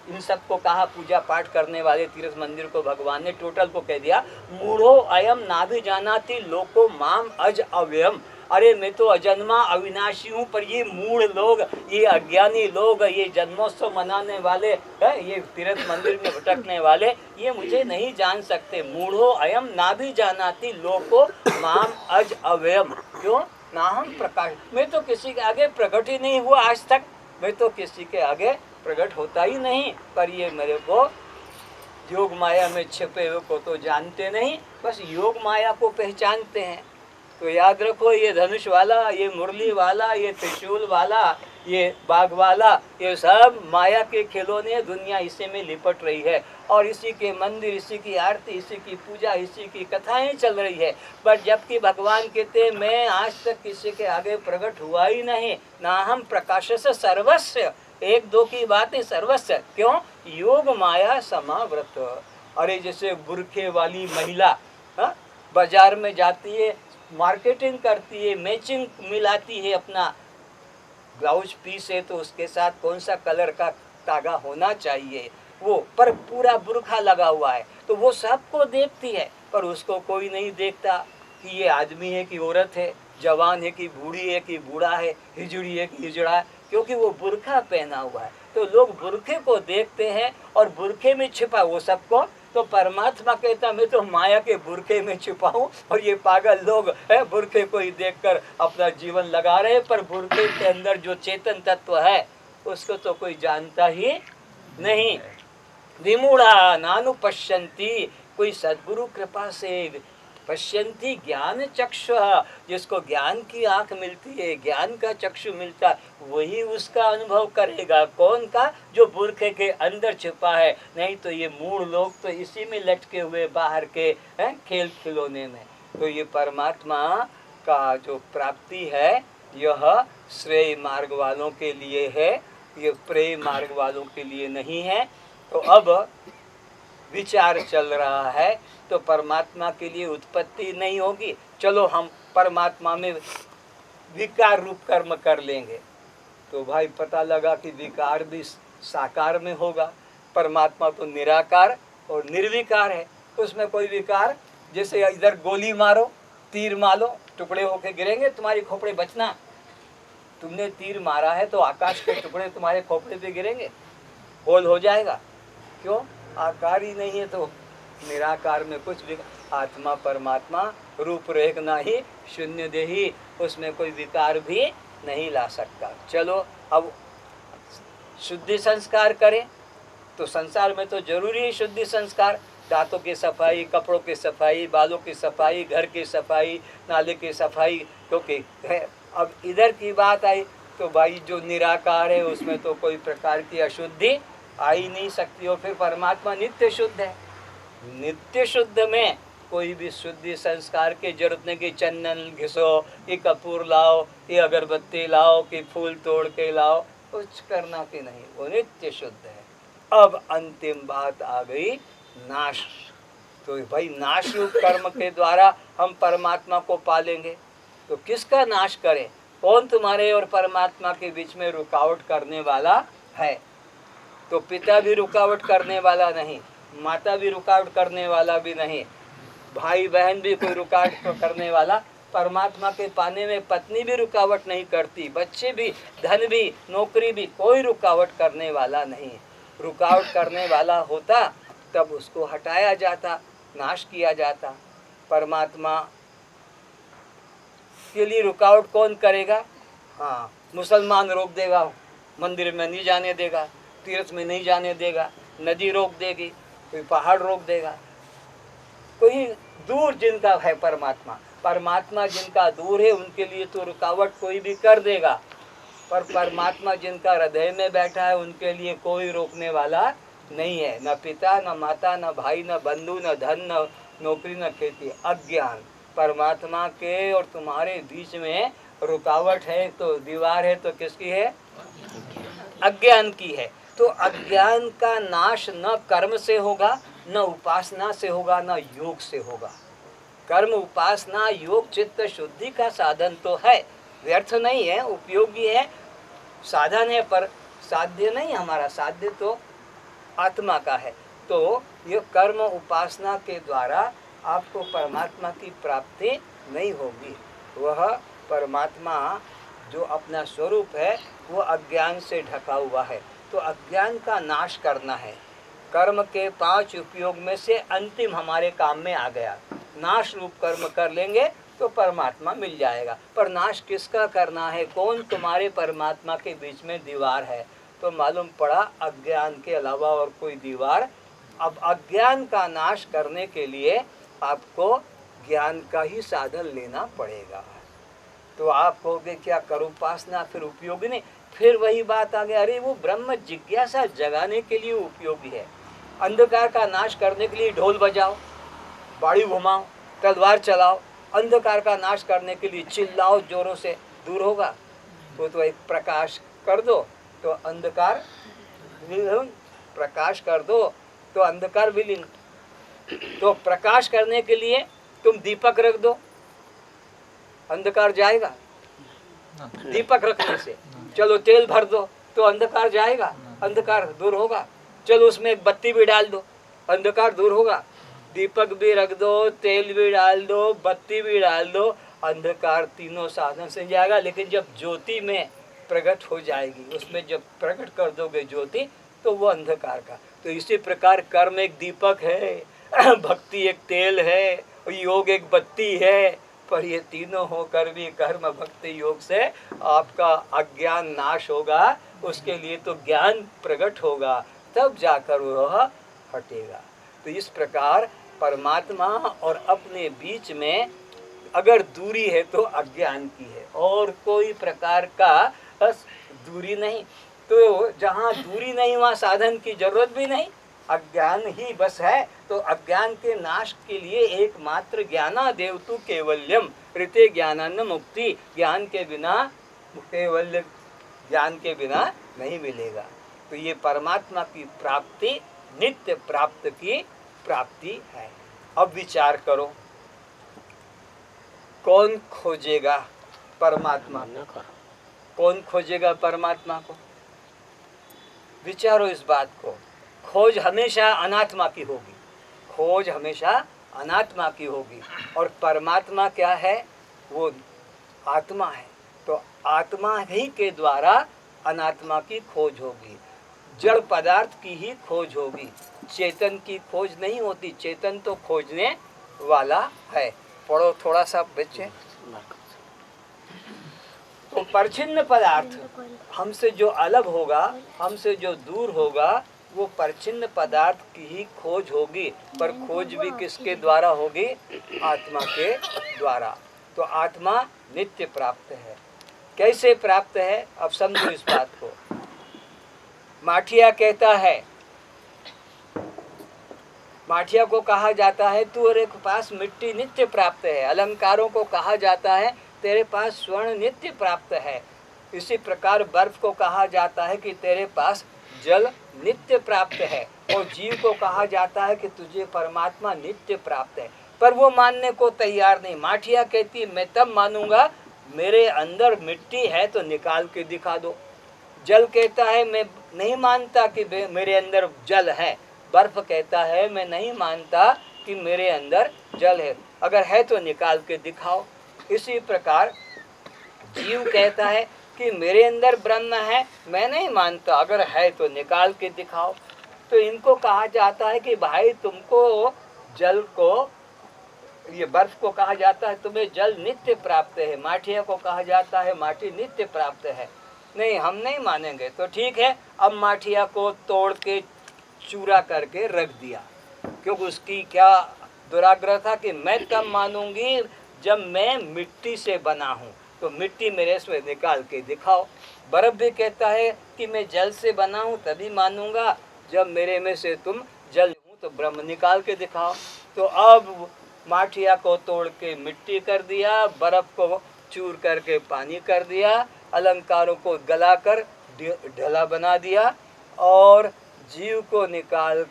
इन सबको कहा, पूजा पाठ करने वाले तीर्थ मंदिर को भगवान ने टोटल को कह दिया मूढ़ो अयम नाभि जानाति लोको माम अज अव्ययम। अरे मैं तो अजन्मा अविनाशी हूँ, पर ये मूढ़ लोग, ये अज्ञानी लोग, ये जन्मोत्सव मनाने वाले, ये तीर्थ मंदिर में भटकने वाले, ये मुझे नहीं जान सकते। मूढ़ो अयम नाभि जानाति लोको माम अज अव्ययम। क्यों? ना हम प्रकाश, मैं तो किसी के आगे प्रकट ही नहीं हुआ आज तक, मैं तो किसी के आगे प्रकट होता ही नहीं। पर ये मेरे को योग माया में छिपे हुए को तो जानते नहीं, बस योग माया को पहचानते हैं। तो याद रखो, ये धनुष वाला, ये मुरली वाला, ये त्रिशूल वाला, ये बाघ वाला, ये सब माया के खिलौने, दुनिया इसी में लिपट रही है, और इसी के मंदिर, इसी की आरती, इसी की पूजा, इसी की कथाएं चल रही है। पर जबकि भगवान कहते मैं आज तक किसी के आगे प्रकट हुआ ही नहीं, ना हम प्रकाश से सर्वस्व, एक दो की बात है, सर्वस्व। क्यों? योग माया समावृत। अरे जैसे बुरखे वाली महिला बाजार में जाती है, मार्केटिंग करती है, मैचिंग मिलाती है अपना ब्लाउज पीस है तो उसके साथ कौन सा कलर का धागा होना चाहिए, वो पर पूरा बुरखा लगा हुआ है, तो वो सबको देखती है, पर उसको कोई नहीं देखता कि ये आदमी है कि औरत है, जवान है कि बूढ़ी है कि बूढ़ा है, हिजड़ी है कि हिजड़ा है, क्योंकि वो बुरखा पहना हुआ है। तो लोग बुरखे को देखते हैं और बुरखे में छिपा वो सबको। तो परमात्मा कहता मैं तो माया के बुरखे में छिपा हूँ, और ये पागल लोग है बुरखे को ही देखकर अपना जीवन लगा रहे, पर बुरखे के अंदर जो चेतन तत्व है उसको तो कोई जानता ही नहीं। विमूढ़ा नानु पश्यन्ति, कोई सद्गुरु कृपा से पश्यन्ति ज्ञान चक्षु, जिसको ज्ञान की आंख मिलती है, ज्ञान का चक्षु मिलता है, वही उसका अनुभव करेगा। कौन का? जो बुरखे के अंदर छिपा है। नहीं तो ये मूढ़ लोग तो इसी में लटके हुए बाहर के खेल खिलौने में। तो ये परमात्मा का जो प्राप्ति है यह श्रेय मार्ग वालों के लिए है, ये प्रेय मार्ग वालों के लिए नहीं है। तो अब विचार चल रहा है, तो परमात्मा के लिए उत्पत्ति नहीं होगी, चलो हम परमात्मा में विकार रूप कर्म कर लेंगे। तो भाई पता लगा कि विकार भी साकार में होगा, परमात्मा तो निराकार और निर्विकार है, उसमें कोई विकार, जैसे इधर गोली मारो, तीर मारो, टुकड़े होके गिरेंगे, तुम्हारी खोपड़े बचना। तुमने तीर मारा है तो आकाश के टुकड़े तुम्हारे खोपड़े पे गिरेंगे, होल हो जाएगा। क्यों? आकार ही नहीं है, तो निराकार में कुछ भी। आत्मा परमात्मा रूप रेख नाही शून्य देही, उसमें कोई विकार भी नहीं ला सकता। चलो अब शुद्धि संस्कार करें, तो संसार में तो जरूरी है शुद्धि संस्कार, दांतों की सफाई, कपड़ों की सफाई, बालों की सफाई, घर की सफाई, नाले की सफाई। क्योंकि अब इधर की बात आई तो भाई जो निराकार है उसमें तो कोई प्रकार की अशुद्धि आ ही नहीं सकती। और फिर परमात्मा नित्य शुद्ध है। नित्य शुद्ध में कोई भी शुद्धि संस्कार की जरूरत नहीं कि चंदन घिसो, कि कपूर लाओ, कि अगरबत्ती लाओ, कि फूल तोड़ के लाओ, कुछ करना की नहीं, वो नित्य शुद्ध है। अब अंतिम बात आ गई नाश। तो भाई नाश रूप कर्म के द्वारा हम परमात्मा को पालेंगे। तो किसका नाश करें? कौन तुम्हारे और परमात्मा के बीच में रुकावट करने वाला है? तो पिता भी रुकावट करने वाला नहीं, माता भी रुकावट करने वाला भी नहीं, भाई बहन भी कोई रुकावट करने वाला, परमात्मा के पाने में पत्नी भी रुकावट नहीं करती, बच्चे भी, धन भी, नौकरी भी, कोई रुकावट करने वाला नहीं। रुकावट करने वाला होता तब उसको हटाया जाता, नाश किया जाता। परमात्मा के लिए रुकावट कौन करेगा? हाँ, मुसलमान रोक देगा, मंदिर में नहीं जाने देगा, तीर्थ में नहीं जाने देगा, नदी रोक देगी, कोई पहाड़ रोक देगा, कोई दूर जिनका है परमात्मा, परमात्मा जिनका दूर है उनके लिए तो रुकावट कोई भी कर देगा, पर परमात्मा जिनका हृदय में बैठा है उनके लिए कोई रोकने वाला नहीं है। न पिता, न माता, न भाई, न बंधु, न धन, न नौकरी, न खेती। अज्ञान। परमात्मा के और तुम्हारे बीच में रुकावट है तो दीवार है तो किसकी है? अज्ञान की है। तो अज्ञान का नाश न कर्म से होगा, न उपासना से होगा, न योग से होगा। कर्म, उपासना, योग चित्त शुद्धि का साधन तो है, व्यर्थ नहीं है, उपयोगी है, साधन है, पर साध्य नहीं। हमारा साध्य तो आत्मा का है। तो ये कर्म उपासना के द्वारा आपको परमात्मा की प्राप्ति नहीं होगी। वह परमात्मा जो अपना स्वरूप है वो अज्ञान से ढका हुआ है। तो अज्ञान का नाश करना है। कर्म के 5 उपयोग में से अंतिम हमारे काम में आ गया। नाश रूप कर्म कर लेंगे तो परमात्मा मिल जाएगा। पर नाश किसका करना है? कौन तुम्हारे परमात्मा के बीच में दीवार है? तो मालूम पड़ा अज्ञान के अलावा और कोई दीवार। अब अज्ञान का नाश करने के लिए आपको ज्ञान का ही साधन लेना पड़ेगा। तो आप कहोगे क्या करूं उपासना, फिर उपयोगी नहीं। फिर वही बात आ गई, अरे वो ब्रह्म जिज्ञासा जगाने के लिए उपयोगी है। अंधकार का नाश करने के लिए ढोल बजाओ, बाड़ी घुमाओ, तलवार चलाओ। अंधकार का नाश करने के लिए चिल्लाओ जोरों से, दूर होगा। तो एक प्रकाश कर दो तो अंधकार विलीन, प्रकाश कर दो तो अंधकार विलीन। तो प्रकाश करने के लिए तुम दीपक रख दो, अंधकार जाएगा? दीपक रखने से। चलो तेल भर दो तो अंधकार जाएगा? अंधकार दूर होगा। चलो उसमें एक बत्ती भी डाल दो, अंधकार दूर होगा। दीपक भी रख दो, तेल भी डाल दो, बत्ती भी डाल दो, अंधकार तीनों साधन से जाएगा। लेकिन जब ज्योति में प्रकट हो जाएगी, उसमें जब प्रकट कर दोगे ज्योति, तो वो अंधकार का। तो इसी प्रकार कर्म एक दीपक है, भक्ति एक तेल है, योग एक बत्ती है। पर ये तीनों होकर भी कर्म भक्ति योग से आपका अज्ञान नाश होगा। उसके लिए तो ज्ञान प्रकट होगा, तब जाकर वह हटेगा। तो इस प्रकार परमात्मा और अपने बीच में अगर दूरी है तो अज्ञान की है, और कोई प्रकार का दूरी नहीं। तो जहाँ दूरी नहीं वहाँ साधन की जरूरत भी नहीं, अज्ञान ही बस है। तो अज्ञान के नाश के लिए एकमात्र ज्ञाना देवतु केवल्यम ऋते ज्ञानान्न मुक्ति। ज्ञान के बिना, केवल्य ज्ञान के बिना नहीं मिलेगा। तो ये परमात्मा की प्राप्ति नित्य प्राप्त की प्राप्ति है। अब विचार करो, कौन खोजेगा परमात्मा को? कौन खोजेगा परमात्मा को? विचारो इस बात को। खोज हमेशा अनात्मा की होगी, खोज हमेशा अनात्मा की होगी। और परमात्मा क्या है? वो आत्मा है। तो आत्मा ही के द्वारा अनात्मा की खोज होगी, जड़ पदार्थ की ही खोज होगी। चेतन की खोज नहीं होती, चेतन तो खोजने वाला है। पढ़ो थोड़ा सा बच्चे। तो परछिन्न पदार्थ, हमसे जो अलग होगा, हमसे जो दूर होगा, वो परछिन्न पदार्थ की ही खोज होगी। पर खोज भी किसके द्वारा होगी? आत्मा के द्वारा। तो आत्मा नित्य प्राप्त है। कैसे प्राप्त है, अब समझो इस बात को। माठिया कहता है, माठिया को कहा जाता है तेरे पास मिट्टी नित्य प्राप्त है। अलंकारों को कहा जाता है तेरे पास स्वर्ण नित्य प्राप्त है। इसी प्रकार बर्फ को कहा जाता है कि तेरे पास जल नित्य प्राप्त है। और जीव को कहा जाता है कि तुझे परमात्मा नित्य प्राप्त है। पर वो मानने को तैयार नहीं। माठिया कहती है मैं तब मानूंगा मेरे अंदर मिट्टी है तो निकाल के दिखा दो। जल कहता है मैं नहीं मानता कि मेरे अंदर जल है। बर्फ कहता है मैं नहीं मानता कि मेरे अंदर जल है, अगर है तो निकाल के दिखाओ। इसी प्रकार जीव कहता है कि मेरे अंदर ब्रह्म है, मैं नहीं मानता, अगर है तो निकाल के दिखाओ। तो इनको कहा जाता है कि भाई तुमको जल को, ये बर्फ को कहा जाता है तुम्हें जल नित्य प्राप्त है, माठिया को कहा जाता है माटी नित्य प्राप्त है। नहीं, हम नहीं मानेंगे। तो ठीक है, अब माठिया को तोड़ के चूरा करके रख दिया, क्योंकि उसकी क्या दुराग्रह था कि मैं तब मानूंगी जब मैं मिट्टी से बना हूँ, तो मिट्टी मेरे से निकाल के दिखाओ। बर्फ भी कहता है कि मैं जल से बना हूँ तभी मानूंगा जब मेरे में से तुम जल हूँ, तो ब्रह्म निकाल के दिखाओ। तो अब माठिया को तोड़ के मिट्टी कर दिया, बर्फ को चूर करके पानी कर दिया, अलंकारों को गलाकर ढला बना दिया और जीव को निकाल,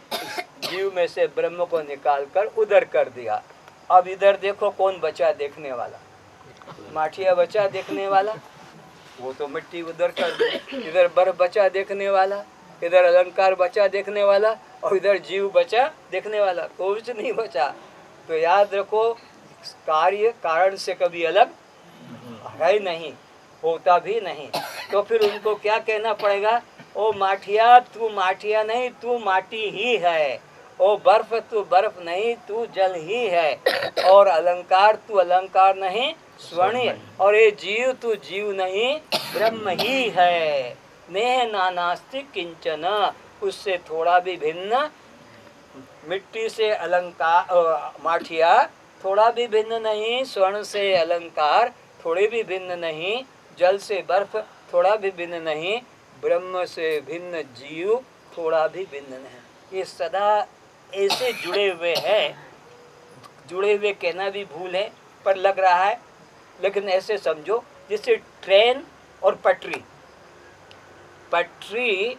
जीव में से ब्रह्म को निकाल कर उधर कर दिया। अब इधर देखो कौन बचा देखने वाला? माठिया बचा देखने वाला, वो तो मिट्टी उधर कर दी। इधर बर्फ बचा देखने वाला, इधर अलंकार बचा देखने वाला, और इधर जीव बचा देखने वाला, कुछ नहीं बचा। तो याद रखो, कार्य कारण से कभी अलग है नहीं, होता भी नहीं। तो फिर उनको क्या कहना पड़ेगा? ओ माठिया, तू माठिया नहीं, तू माटी ही है। ओ बर्फ, तू बर्फ नहीं, तू जल ही है। और अलंकार, तू अलंकार नहीं, स्वर्ण है। और ये जीव, तू जीव नहीं, ब्रह्म ही है। नेह नानास्ति किंचन, उससे थोड़ा भी भिन्न, मिट्टी से अलंकार माठिया थोड़ा भी भिन्न नहीं, स्वर्ण से अलंकार थोड़े भी भिन्न नहीं, जल से बर्फ थोड़ा भी भिन्न नहीं, ब्रह्म से भिन्न जीव थोड़ा भी भिन्न नहीं। ये सदा ऐसे जुड़े हुए हैं। जुड़े हुए कहना भी भूल है पर लग रहा है, लेकिन ऐसे समझो जैसे ट्रेन और पटरी। पटरी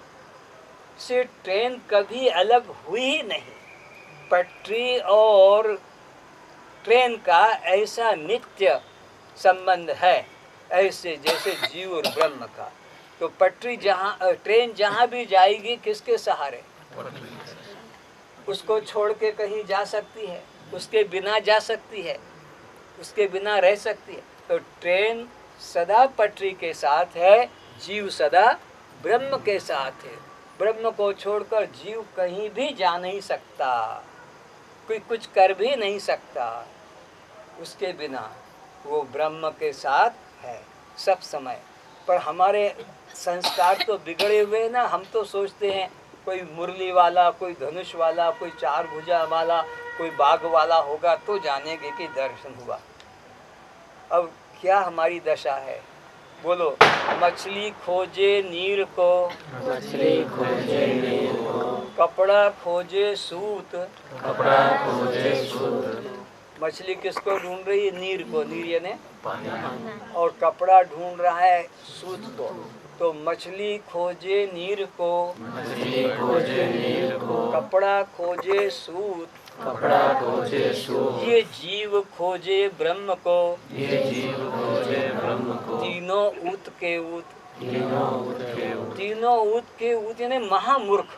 से ट्रेन कभी अलग हुई ही नहीं। पटरी और ट्रेन का ऐसा नित्य संबंध है, ऐसे जैसे जीव और ब्रह्म का। तो पटरी जहाँ, ट्रेन जहाँ भी जाएगी किसके सहारे? उसको छोड़ के कहीं जा सकती है, उसके बिना जा सकती है, उसके बिना रह सकती है। तो ट्रेन सदा पटरी के साथ है, जीव सदा ब्रह्म के साथ है। ब्रह्म को छोड़कर जीव कहीं भी जा नहीं सकता, कोई कुछ कर भी नहीं सकता। उसके बिना वो ब्रह्म के साथ है सब समय। पर हमारे संस्कार तो बिगड़े हुए हैं ना। हम तो सोचते हैं कोई मुरली वाला, कोई धनुष वाला, कोई चार भुजा वाला, कोई बाघ वाला होगा तो जानेंगे कि दर्शन हुआ। अब क्या हमारी दशा है? बोलो। मछली खोजे नीर को, मछली खोजे नीर को, कपड़ा खोजे सूत, कपड़ा खोजे सूत। मछली किसको ढूंढ रही है? नीर को। नीर यानी पानी। और कपड़ा ढूंढ रहा है सूत को। तो मछली खोजे नीर को, मछली खोजे नीर को, कपड़ा खोजे सूत, कपड़ा खोजे सूत। ये जीव खोजे ब्रह्म को, ये जीव खोजे ब्रह्म को। तीनों ऊत के ऊत, तीनों ऊत के ऊत। तीनों ऊत के ऊत यानी महामूर्ख,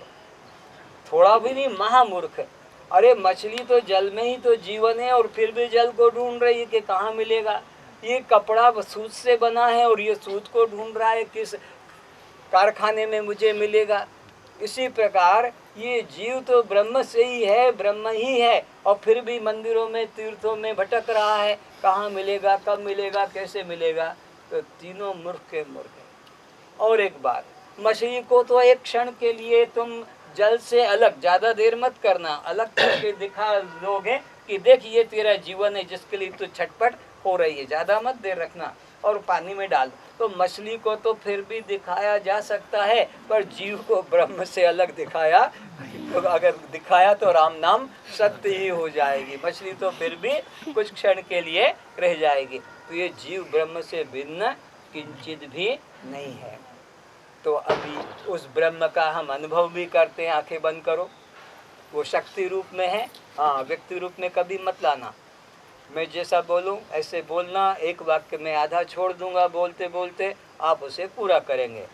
थोड़ा भी नहीं, महामूर्ख। अरे मछली तो जल में ही तो जीवन है और फिर भी जल को ढूंढ रही है कि कहाँ मिलेगा। ये कपड़ा सूत से बना है और ये सूत को ढूंढ रहा है किस कारखाने में मुझे मिलेगा। इसी प्रकार ये जीव तो ब्रह्म से ही है, ब्रह्म ही है, और फिर भी मंदिरों में तीर्थों में भटक रहा है, कहाँ मिलेगा, कब मिलेगा, कैसे मिलेगा। तो तीनों मूर्ख के मूर्ख है। और एक बात, मछली को तो एक क्षण के लिए तुम जल से अलग, ज्यादा देर मत करना, अलग करके दिखा दोगे कि देख ये तेरा जीवन है जिसके लिए तू छटपट हो रही है, ज्यादा मत देर रखना। और पानी में डाल दो। तो मछली को तो फिर भी दिखाया जा सकता है, पर जीव को ब्रह्म से अलग दिखाया, तो अगर दिखाया तो राम नाम सत्य ही हो जाएगी। मछली तो फिर भी कुछ क्षण के लिए रह जाएगी। तो ये जीव ब्रह्म से भिन्न किंचित भी नहीं है। तो अभी उस ब्रह्म का हम अनुभव भी करते हैं। आंखें बंद करो। वो शक्ति रूप में है, हाँ, व्यक्ति रूप में कभी मत लाना। मैं जैसा बोलूं ऐसे बोलना। एक वाक्य में आधा छोड़ दूंगा बोलते बोलते, आप उसे पूरा करेंगे।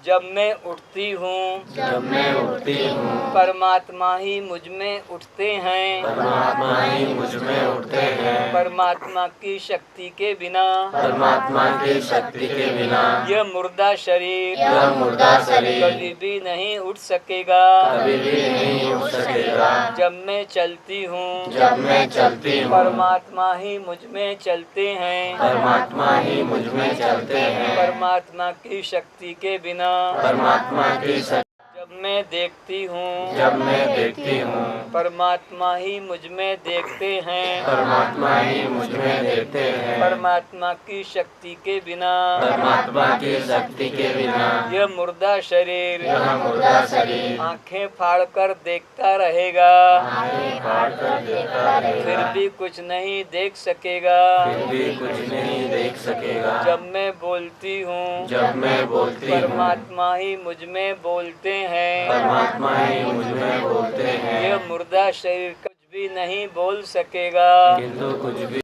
जब मैं उठती हूँ, जब मैं उठती हूँ, परमात्मा ही मुझ में उठते हैं, परमात्मा ही मुझ में उठते हैं। परमात्मा की शक्ति के बिना, परमात्मा की शक्ति के बिना यह मुर्दा शरीर, यह मुर्दा शरीर कभी भी नहीं उठ सकेगा। कभी भी नहीं उठ सकेगा। जब मैं चलती हूँ, जब मैं चलती हूँ, परमात्मा ही मुझ में चलते हैं, परमात्मा ही मुझ में चलते हैं। परमात्मा की शक्ति के बिना, परमात्मा की शक्ति जब मैं देखती हूँ, जब मैं देखती हूँ, परमात्मा ही मुझ में देखते हैं, परमात्मा ही मुझ में देखते हैं। परमात्मा की शक्ति के बिना, परमात्मा की शक्ति के बिना यह मुर्दा शरीर, यह मुर्दा शरीर आंखें फाड़कर देखता रहेगा, आंखें फाड़कर देखता फिर रहेगा, भी कुछ नहीं देख सकेगा। फिर भी कुछ नहीं देख सकेगा। जब मैं बोलती हूँ, जब मैं बोलती हूँ, परमात्मा ही मुझ में बोलते हैं, परमात्मा ही मुझ में बोलते हैं। यह मुर्दा शरीर कुछ भी नहीं बोल सकेगा। किंतु कुछ भी